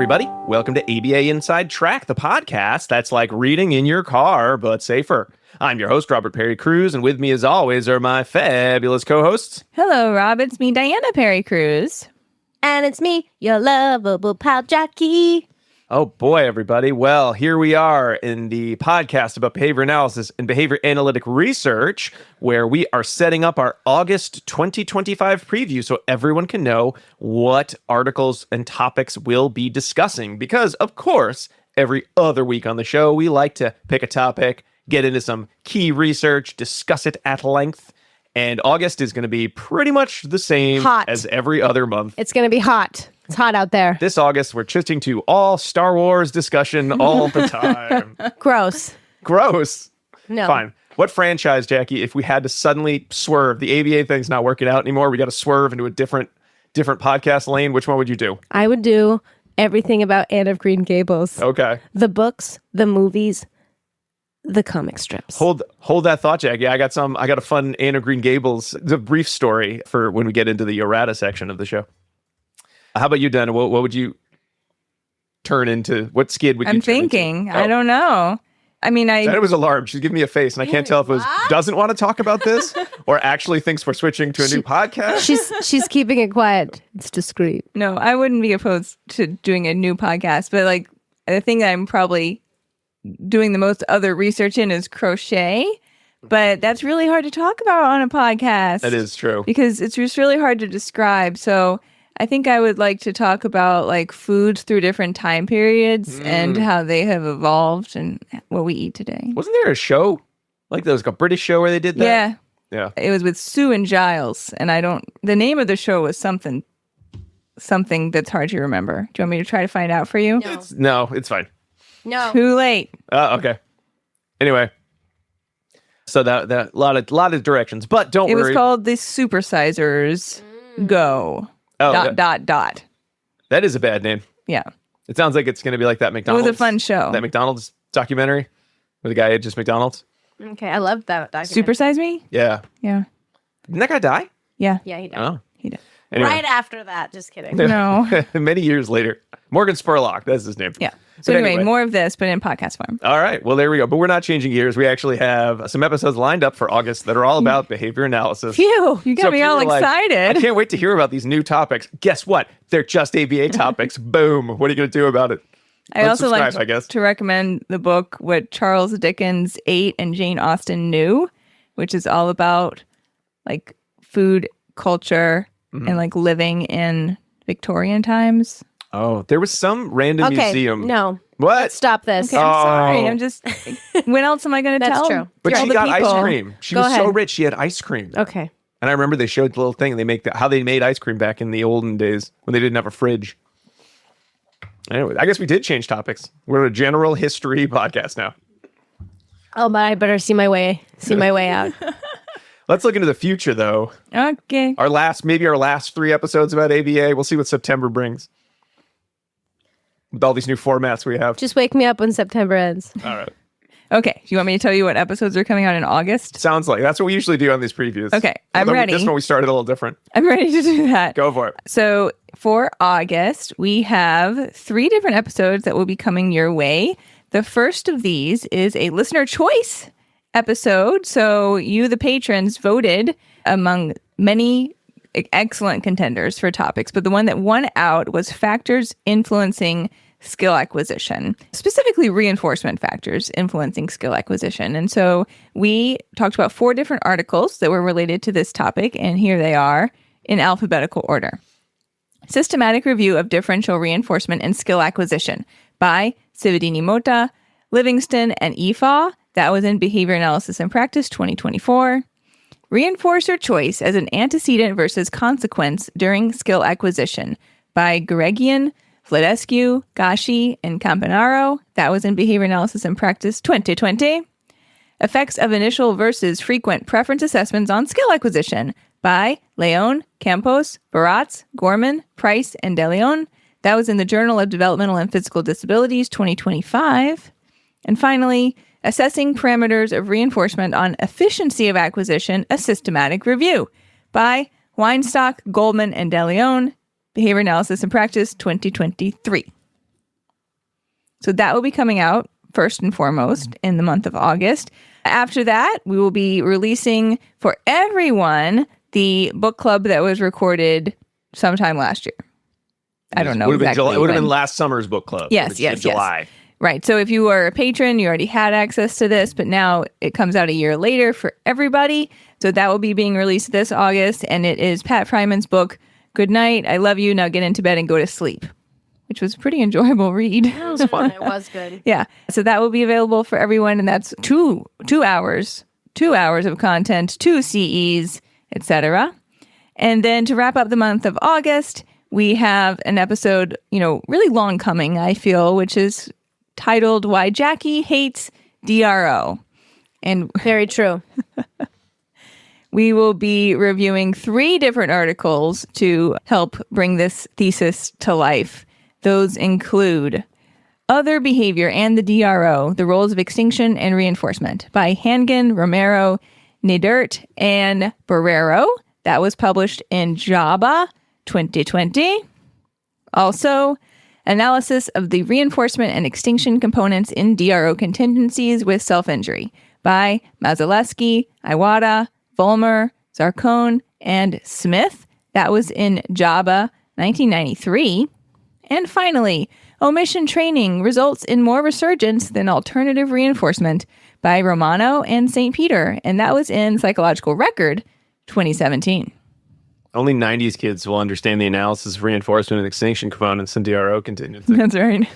everybody. Welcome to ABA Inside Track, the podcast that's like reading in your car, but safer. I'm your host, Robert Perry Cruz, and with me, as always, are my fabulous co-hosts. Hello, Rob. It's me, Diana Perry Cruz. And it's me, your lovable pal, Jackie. Oh boy, everybody. Well, here we are in the podcast about behavior analysis and behavior analytic research, where we are setting up our August 2025 preview so everyone can know what articles and topics we'll be discussing. Because, of course, every other week on the show, we like to pick a topic, get into some key research, discuss it at length. And August is going to be pretty much the same as every other month. It's going to be hot. It's hot out there. This August, we're shifting to all Star Wars discussion all the time. Gross. No. Fine. What franchise, Jackie, if we had to suddenly swerve, the ABA thing's not working out anymore, we got to swerve into a different podcast lane, which one would you do? I would do everything about Anne of Green Gables. Okay. The books, the movies, the comic strips. Hold that thought, Jackie. I got a fun Anne of Green Gables, the brief story for when we get into the errata section of the show. How about you, Dana? What would you turn into? What skid would you I'm turn thinking. into? I don't know. I mean, Dana was alarmed. She's giving me a face, and I can't tell if it was doesn't want to talk about this or actually thinks we're switching to a new podcast. She's keeping it quiet. It's discreet. No, I wouldn't be opposed to doing a new podcast, but like the thing that I'm probably doing the most other research in is crochet. But that's really hard to talk about on a podcast. That is true. Because it's just really hard to describe. So I think I would like to talk about like foods through different time periods and how they have evolved and what we eat today. Wasn't there a show like there was a British show where they did that? Yeah. It was with Sue and Giles, and the name of the show was something that's hard to remember. Do you want me to try to find out for you? No, it's fine. No. Too late. Okay. Anyway, so that lot of directions, but don't worry. It was called The Supersizers Go. Oh, dot. That is a bad name. Yeah. It sounds like it's going to be like that McDonald's. It was a fun show. That McDonald's documentary where the guy ate just McDonald's. Okay, I love that documentary. Super Size Me? Yeah. Yeah. Didn't that guy die? Yeah. Yeah, he died. Oh. He did. Anyway. Right after that. Just kidding. No. Many years later. Morgan Spurlock, that's his name. Yeah. So anyway, more of this, but in podcast form. All right. Well, there we go. But we're not changing gears. We actually have some episodes lined up for August that are all about behavior analysis. Phew. You got me all excited. I can't wait to hear about these new topics. Guess what? They're just ABA topics. Boom. What are you going to do about it? I also like I guess. to recommend the book What Charles Dickens Ate and Jane Austen Knew, which is all about like food culture and like living in Victorian times. Oh, there was some random museum. No. What? Stop this. Okay, I'm sorry. I'm just. When else am I going to tell? That's true. But all she the got people? ice cream. She Go was so ahead. rich. She had ice cream. Okay. And I remember they showed the little thing. They make how they made ice cream back in the olden days when they didn't have a fridge. Anyway, I guess we did change topics. We're a general history podcast now. Oh, but I better see my way out. Let's look into the future, though. Okay. Our last 3 episodes about ABA. We'll see what September brings. With all these new formats we have. Just wake me up when September ends. All right. Okay. Do you want me to tell you what episodes are coming out in August? Sounds like that's what we usually do on these previews. Okay. I'm ready. This one we started a little different. I'm ready to do that. Go for it. So for August, we have 3 different episodes that will be coming your way. The first of these is a listener choice episode. So you, the patrons, voted among many excellent contenders for topics, but the one that won out was factors influencing skill acquisition, specifically reinforcement factors influencing skill acquisition. And so we talked about 4 different articles that were related to this topic, and here they are in alphabetical order. Systematic Review of Differential Reinforcement and Skill Acquisition by Cividini Mota, Livingston, and Ifa. That was in Behavior Analysis and Practice 2024. Reinforcer Choice as an Antecedent versus Consequence During Skill Acquisition by Garegian, Vladescu, Gashi, and Campanaro. That was in Behavior Analysis and Practice 2020. Effects of Initial versus Frequent Preference Assessments on Skill Acquisition by Leon, Campos, Baratz, Gorman, Price, and De Leon. That was in the Journal of Developmental and Physical Disabilities 2025. And finally, Assessing Parameters of Reinforcement on Efficiency of Acquisition, a Systematic Review by Weinstock, Goldman, and De Leon. Behavior Analysis and Practice 2023. So that will be coming out first and foremost in the month of August. After that, we will be releasing for everyone the book club that was recorded sometime last year. I don't know It would have exactly. been last summer's book club. Yes. July. Right. So if you are a patron, you already had access to this, but now it comes out a year later for everybody. So that will be being released this August, and it is Pat Fryman's book, Good Night, I Love You, Now Get Into Bed and Go to Sleep, which was a pretty enjoyable read. That was fun. It was good. Yeah. So that will be available for everyone, and that's two hours of content, 2 CEs, etc. And then to wrap up the month of August, we have an episode, really long coming, I feel, which is titled Why Jackie Hates DRO. And Very true. we will be reviewing 3 different articles to help bring this thesis to life. Those include Other Behavior and the DRO, The Roles of Extinction and Reinforcement by Hangan, Romero, Nedert, and Barrero. That was published in JABA 2020. Also, Analysis of the Reinforcement and Extinction Components in DRO Contingencies with Self-Injury by Mazalewski, Iwata, Vollmer, Zarcone, and Smith. That was in JABA 1993. And finally, Omission Training Results in More Resurgence Than Alternative Reinforcement by Romano and St. Peter. And that was in Psychological Record 2017. Only 90s kids will understand the analysis of reinforcement and extinction components in DRO contingency. That's right.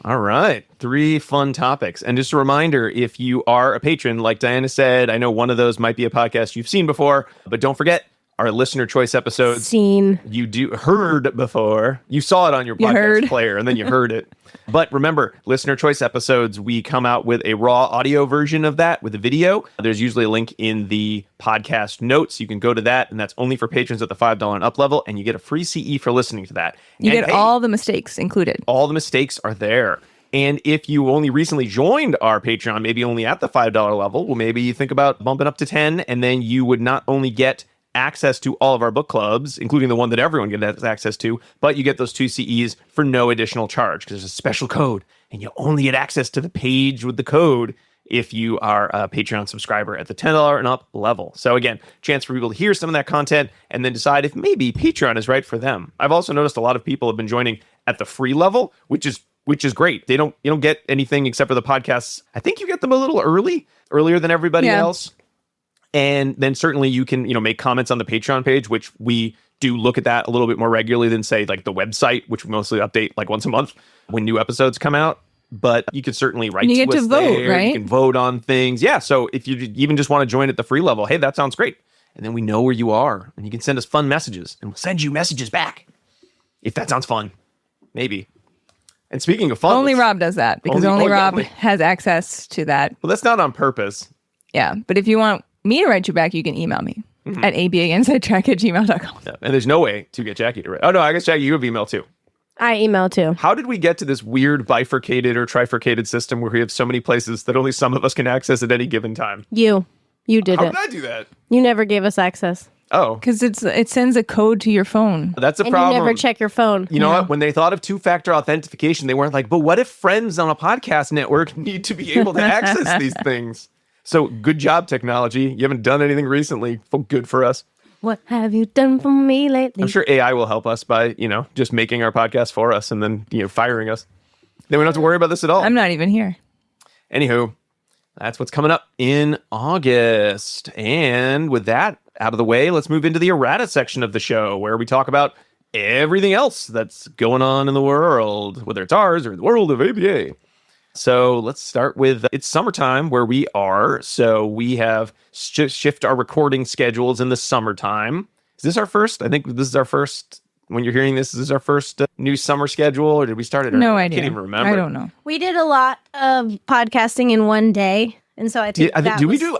All right. 3 fun topics. And just a reminder, if you are a patron, like Diana said, I know one of those might be a podcast you've seen before, but don't forget our listener choice episodes. Seen. You heard before. You saw it on your podcast player, and then you heard it. But remember, listener choice episodes, we come out with a raw audio version of that with a video. There's usually a link in the podcast notes. You can go to that, and that's only for patrons at the $5 and up level, and you get a free CE for listening to that. You get all the mistakes included. All the mistakes are there. And if you only recently joined our Patreon, maybe only at the $5 level, well, maybe you think about bumping up to 10, and then you would not only get access to all of our book clubs, including the one that everyone gets access to, but you get those 2 CEs for no additional charge because there's a special code, and you only get access to the page with the code if you are a Patreon subscriber at the $10 and up level. So again, chance for people to hear some of that content and then decide if maybe Patreon is right for them. I've also noticed a lot of people have been joining at the free level, which is great. You don't get anything except for the podcasts. I think you get them a little earlier than everybody else. And then certainly you can, make comments on the Patreon page, which we do look at that a little bit more regularly than, say, like the website, which we mostly update like once a month when new episodes come out. But you can certainly write to us. You get to vote, there. right? You can vote on things. Yeah. So if you even just want to join at the free level, hey, that sounds great. And then we know where you are, and you can send us fun messages, and we'll send you messages back if that sounds fun. Maybe. And speaking of fun, only Rob does that because only Rob has access to that. Well, that's not on purpose. Yeah. But if you want me to write you back, you can email me at abainsidetrack@gmail.com. Yeah, and there's no way to get Jackie to write. Oh, no, I guess, Jackie, you have email too. I email too. How did we get to this weird bifurcated or trifurcated system where we have so many places that only some of us can access at any given time? You did How it. did I do that? You never gave us access. Oh. Because it sends a code to your phone. That's a And problem. you never check your phone. You know what? When they thought of 2-factor authentication, they weren't like, but what if friends on a podcast network need to be able to access these things? So good job, technology. You haven't done anything recently. Good for us. What have you done for me lately? I'm sure AI will help us by, just making our podcast for us and then, firing us. Then we don't have to worry about this at all. I'm not even here. Anywho, that's what's coming up in August. And with that out of the way, let's move into the errata section of the show where we talk about everything else that's going on in the world, whether it's ours or the world of ABA. So let's start with it's summertime where we are. So we have shift our recording schedules in the summertime. Is this our first? I think this is our first. When you're hearing this is our first new summer schedule, or did we start it? No idea. I can't even remember. I don't know. We did a lot of podcasting in one day. And so I think I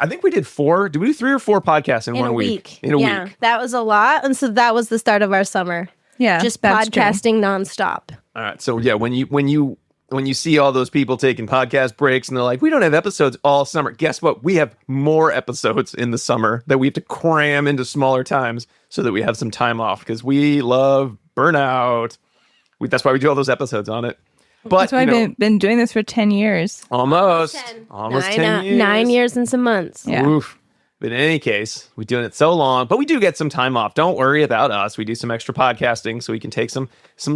think we did 4. Did we do 3 or 4 podcasts in 1 week? In a week. That was a lot. And so that was the start of our summer. Yeah. Just podcasting nonstop. All right. So yeah, when you see all those people taking podcast breaks and they're like, we don't have episodes all summer. Guess what? We have more episodes in the summer that we have to cram into smaller times so that we have some time off because we love burnout. That's why we do all those episodes on it. But That's why I've been doing this for 10 years. almost 10 years. 9 years and some months. Yeah. Oof. But in any case, we're doing it so long, but we do get some time off. Don't worry about us. We do some extra podcasting so we can take some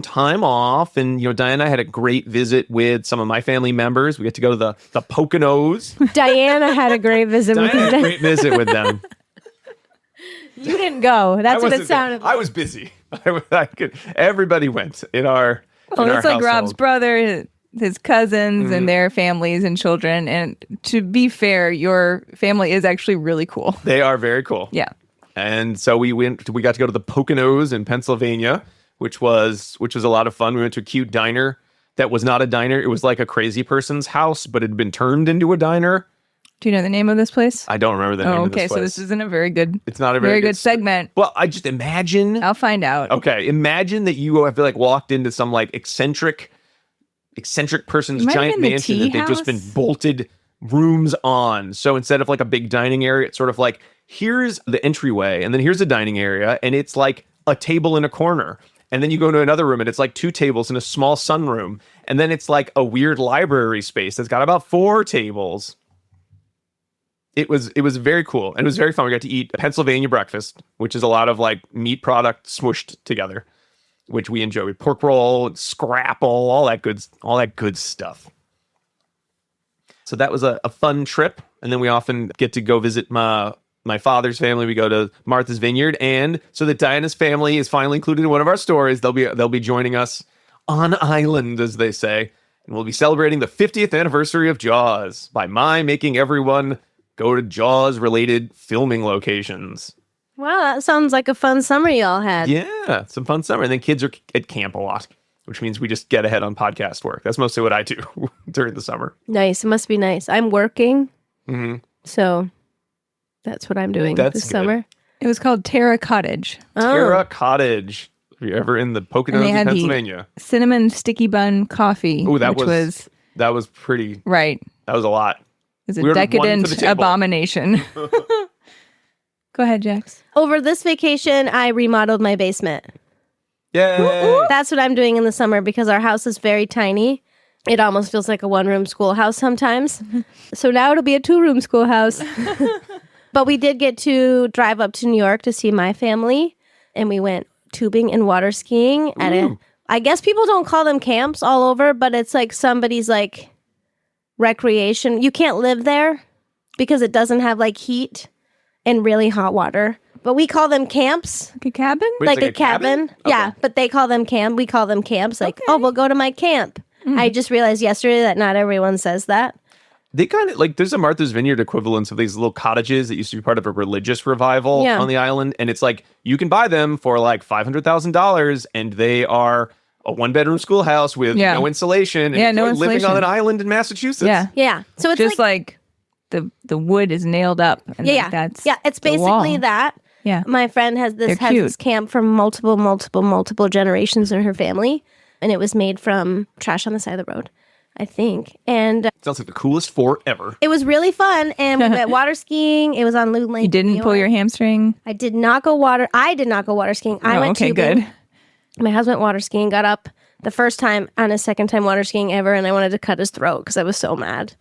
time off. And, Diane and I had a great visit with some of my family members. We get to go to the Poconos. Diana had a great visit Diane with had a you. great visit with them. You didn't go. That's what it sounded like. I was busy. Everybody went in our Well, it's like Rob's household. brother, his cousins, and their families and children. And to be fair, your family is actually really cool. They are very cool. Yeah. And so we got to go to the Poconos in Pennsylvania, which was a lot of fun. We went to a cute diner that was not a diner. It was like a crazy person's house, but it had been turned into a diner. Do you know the name of this place? I don't remember the name of this okay. place. So this isn't a very good. It's not a very good segment. Well, I just imagine. I'll find out. Okay, imagine that you have walked into some eccentric person's Might have giant been the mansion tea that they've just been house. bolted rooms on. So instead of a big dining area, it's sort of here's the entryway, and then here's a dining area, and it's like a table in a corner. And then you go to another room, and it's 2 tables and a small sunroom. And then it's a weird library space that's got about 4 tables. It was very cool, and it was very fun. We got to eat a Pennsylvania breakfast, which is a lot of meat product smooshed together, which we enjoy. With pork roll, scrapple, all that good stuff. So that was a fun trip, and then we often get to go visit my father's family. We go to Martha's Vineyard, and so that Diana's family is finally included in one of our stories. They'll be joining us on island, as they say, and we'll be celebrating the 50th anniversary of Jaws by making everyone go to Jaws-related filming locations. Wow, that sounds like a fun summer y'all had. Yeah, some fun summer. And then kids are at camp a lot, which means we just get ahead on podcast work. That's mostly what I do during the summer. Nice. It must be nice. I'm working, Mm-hmm. so that's what I'm doing That's this good. summer. It was called Terra Cottage. Terra Cottage. If you're ever in the And Poconos they in had the Pennsylvania. cinnamon sticky bun coffee. Oh, that which was that was pretty. right. That was a lot. It was a We ordered one for the decadent table. abomination. Go ahead, Jax. Over this vacation, I remodeled my basement. Yay! That's what I'm doing in the summer because our house is very tiny. It almost feels like a 1-room schoolhouse sometimes. So now it'll be a 2-room schoolhouse. But we did get to drive up to New York to see my family, and we went tubing and water skiing at I guess people don't call them camps all over, but it's somebody's recreation. You can't live there because it doesn't have heat and really hot water. But we call them camps. Like a cabin? Wait, Like it's a cabin. Yeah, but they call them camp. We call them camps. Oh, we'll go to my camp. I just realized yesterday that not everyone says that. They kind of there's a Martha's Vineyard equivalence of these little cottages that used to be part of a religious revival Yeah. on the island. And it's you can buy them for $500,000 and they are a 1-bedroom schoolhouse with Yeah. no insulation. And Yeah, no you're living insulation. on an island in Massachusetts. Yeah. Yeah. So it's Just like the wood is nailed up. And yeah, that's it's the wall. basically that. Yeah. My friend has They're this cute. camp from multiple generations in her family, and it was made from trash on the side of the road, I think. And Sounds like the coolest fort ever. it was really fun. And we went water skiing. It was on Loon Lake. You didn't pull your hamstring? I did not go water skiing. I went okay, tubing. good. My husband water skiing, got up the first time on his second time water skiing ever, and I wanted to cut his throat because I was so mad.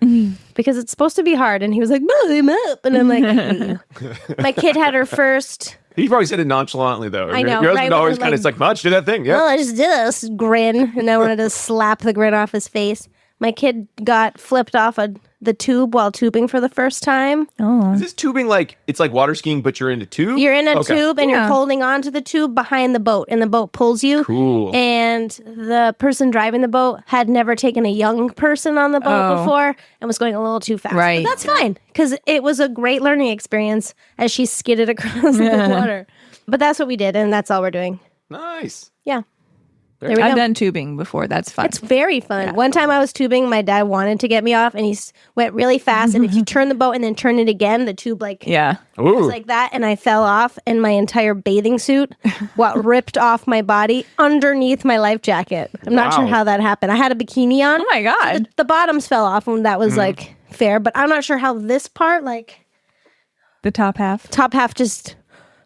Because it's supposed to be hard, and he was like, "No, I'm up," and I'm like, I hate you. My kid had her first. He probably said it nonchalantly, though. I know, Your husband right? always Like- kind of like, Mudge, do that thing. Yeah. Oh, I just did this grin, and I wanted to slap the grin off his face. My kid got flipped off the tube while tubing for the first time. Oh. Is this tubing it's like water skiing, but you're in a tube? You're in a Okay. tube, and you're Yeah. holding onto the tube behind the boat, and the boat pulls you. Cool. And the person driving the boat had never taken a young person on the boat Oh. before and was going a little too fast. Right. But that's fine, because it was a great learning experience as she skidded across the water. But that's what we did, and that's all we're doing. Nice. Yeah. There we I've go. done tubing before. That's fun. It's very fun. One time I was tubing, my dad wanted to get me off, and he went really fast. And if you turn the boat and then turn it again, the tube yeah. Ooh. was like that, and I fell off, and my entire bathing suit ripped off my body underneath my life jacket. I'm not sure Wow. how that happened. I had a bikini on. Oh my God. The bottoms fell off, and that was fair. But I'm not sure how this part, The top half. top half, just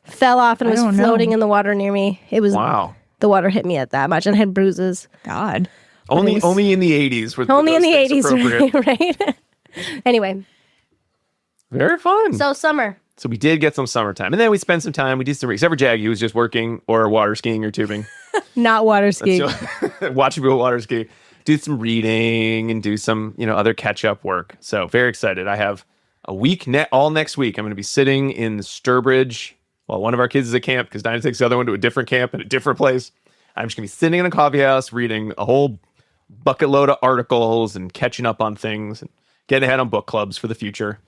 fell off and I was don't know. floating in the water near me. It was Wow. the water hit me at that much, and I had bruises. God. Only in the 80s. Only in the those things 80s, appropriate. right? Anyway, Very fun. so summer. So we did get some summertime. And then we spent some time. We did some, except for Jackie, who was just working or water skiing or tubing. Not water skiing. So, watching people water ski. Do some reading and do some, other catch-up work. So very excited. I have a week, all next week. I'm going to be sitting in Sturbridge while one of our kids is at camp because Dinah takes the other one to a different camp in a different place. I'm just going to be sitting in a coffee house reading a whole bucket load of articles and catching up on things and getting ahead on book clubs for the future.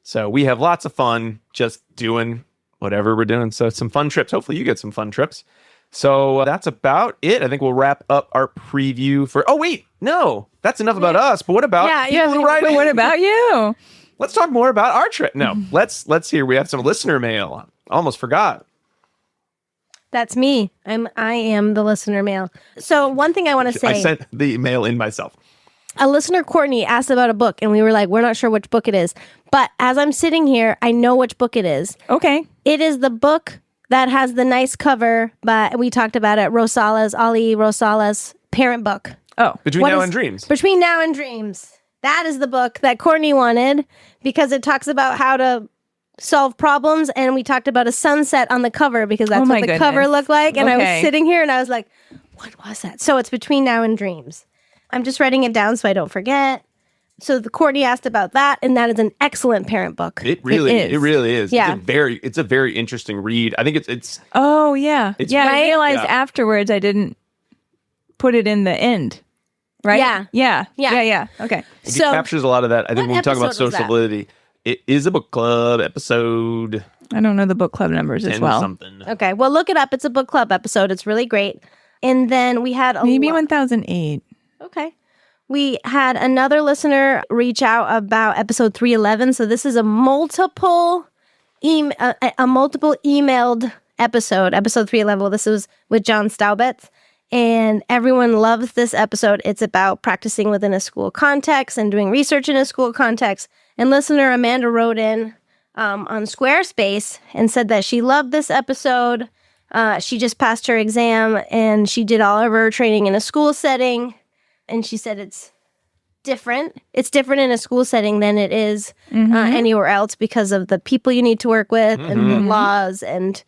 So we have lots of fun just doing whatever we're doing. So some fun trips. Hopefully you get some fun trips. So that's about it. I think we'll wrap up our preview for... Oh, wait. No. That's enough about us. But what about people who write... What about you? Let's talk more about our trip. No, let's hear. We have some listener mail. Almost forgot. That's me. I am the listener mail. So one thing I want to say... I sent the mail in myself. A listener, Courtney, asked about a book, and we were like, we're not sure which book it is. But as I'm sitting here, I know which book it is. Okay. It is the book that has the nice cover, but we talked about it, Ali Rosala's parent book. Oh. Between Now and Dreams. Between Now and Dreams. That is the book that Courtney wanted because it talks about how to solve problems, and we talked about a sunset on the cover because that's what the cover looked like. And I was sitting here and I was like, what was that? So it's Between Now and Dreams. I'm just writing it down so I don't forget. So the Courtney asked about that, and that is an excellent parent book. It really is. Yeah. It's a very interesting read. I think it's Oh yeah. I realized afterwards I didn't put it in the end. Right? Yeah. Okay. It captures a lot of that. I think when we talk about social validity, it is a book club episode. I don't know the book club numbers as well. Something. Okay. Well, look it up. It's a book club episode. It's really great. And then we had maybe 1008. Okay. We had another listener reach out about episode 311. So this is a multiple emailed episode 311. Well, this was with John Staubitz. And everyone loves this episode. It's about practicing within a school context and doing research in a school context. And listener Amanda wrote in on Squarespace and said that she loved this episode. She just passed her exam and she did all of her training in a school setting. And she said it's different. It's different in a school setting than it is anywhere else because of the people you need to work with and the laws. And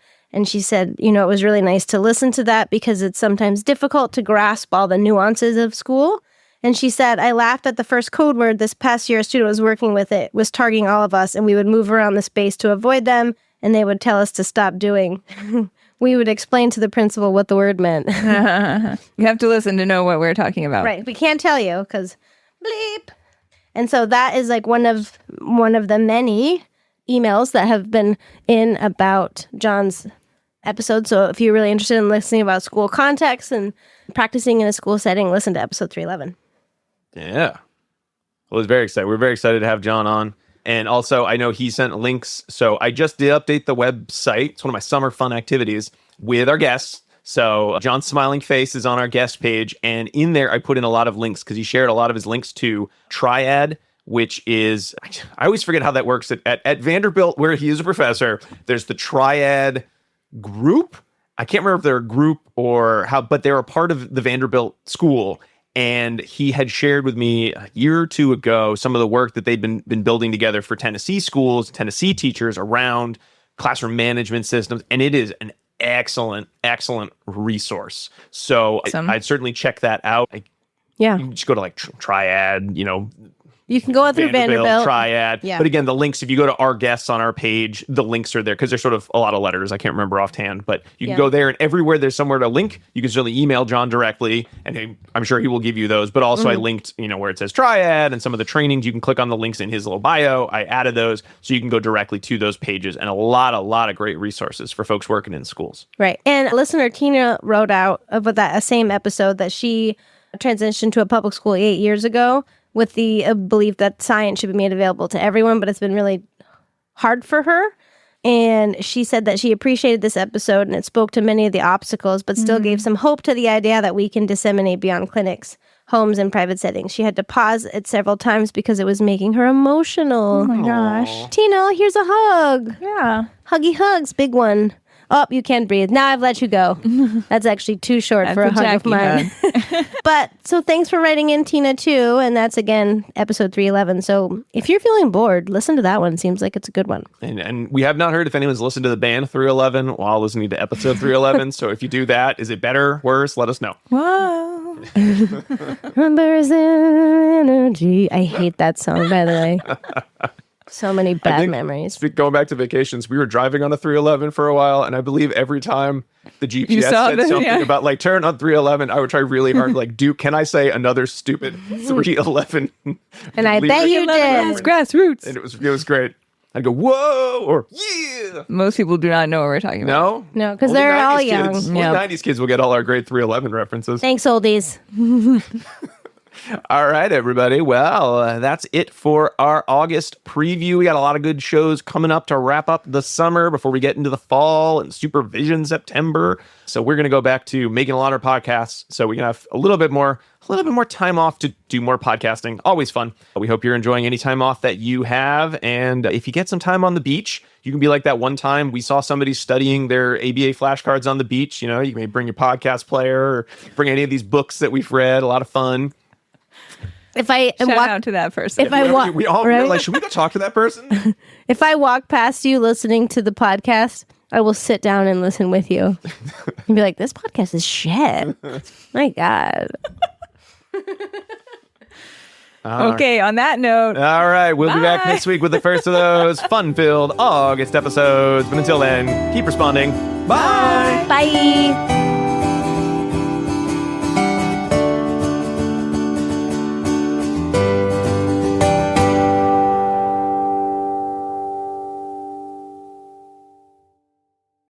she said, it was really nice to listen to that because it's sometimes difficult to grasp all the nuances of school. And she said, I laughed at the first code word this past year a student was working with. It was targeting all of us, and we would move around the space to avoid them, and they would tell us to stop doing. We would explain to the principal what the word meant. You have to listen to know what we're talking about. Right. We can't tell you because bleep. And so that is like one of the many emails that have been in about John's episode. So if you're really interested in listening about school context and practicing in a school setting, listen to episode 311. Yeah. Well, it's very exciting. We're very excited to have John on. And also, I know he sent links. So I just did update the website. It's one of my summer fun activities with our guests. So John's smiling face is on our guest page. And in there, I put in a lot of links because he shared a lot of his links to Triad, which is, I always forget how that works. At Vanderbilt, where he is a professor, there's the Triad group. I can't remember if they're a group or how, but they're a part of the Vanderbilt school. And he had shared with me a year or two ago some of the work that they'd been building together for Tennessee schools, Tennessee teachers around classroom management systems. And it is an excellent resource. So awesome. I'd certainly check that out. You can just go to like Triad, You can go through Vanderbilt. Triad. Yeah. But again, the links, if you go to our guests on our page, the links are there because there's sort of a lot of letters. I can't remember offhand, but you can go there and everywhere there's somewhere to link. You can certainly email John directly and I'm sure he will give you those. But also I linked, where it says Triad and some of the trainings, you can click on the links in his little bio. I added those so you can go directly to those pages and a lot of great resources for folks working in schools. Right. And listener Tina wrote out about that same episode that she transitioned to a public school 8 years ago, with the belief that science should be made available to everyone, but it's been really hard for her. And she said that she appreciated this episode and it spoke to many of the obstacles, but still gave some hope to the idea that we can disseminate beyond clinics, homes, and private settings. She had to pause it several times because it was making her emotional. Oh my gosh. Tina, here's a hug. Yeah. Huggy hugs, big one. Oh, you can't breathe. Now I've let you go. That's actually too short for a what hug of Jackie mine. But so thanks for writing in, Tina, too. And that's, again, episode 311. So if you're feeling bored, listen to that one. Seems like it's a good one. And we have not heard if anyone's listened to the band 311 while listening to episode 311. So if you do that, is it better, worse? Let us know. Whoa. Numbers and energy. I hate that song, by the way. So many bad memories. Going back to vacations, we were driving on the 311 for a while, and I believe every time the GPS said something about like turn on 311, I would try really hard, like, can I say another stupid 311? And I bet you did. Grassroots. And it was great. I'd go, whoa, or yeah. Most people do not know what we're talking about. No, because Only they're 90s all kids, young. only 90s kids will get all our great 311 references. Thanks, oldies. All right, everybody. Well, that's it for our August preview. We got a lot of good shows coming up to wrap up the summer before we get into the fall and Supervision September. So we're going to go back to making a lot of podcasts. So we can have a little bit more time off to do more podcasting. Always fun. We hope you're enjoying any time off that you have. And if you get some time on the beach, you can be like that one time we saw somebody studying their ABA flashcards on the beach. You know, you may bring your podcast player or bring any of these books that we've read. A lot of fun. If I Shout out to that person. If I walk, we all realize, should we go talk to that person? If I walk past you listening to the podcast, I will sit down and listen with you and be like, "This podcast is shit." My God. Okay, on that note. All right, we'll be back next week with the first of those fun-filled August episodes. But until then, keep responding. Bye. Bye.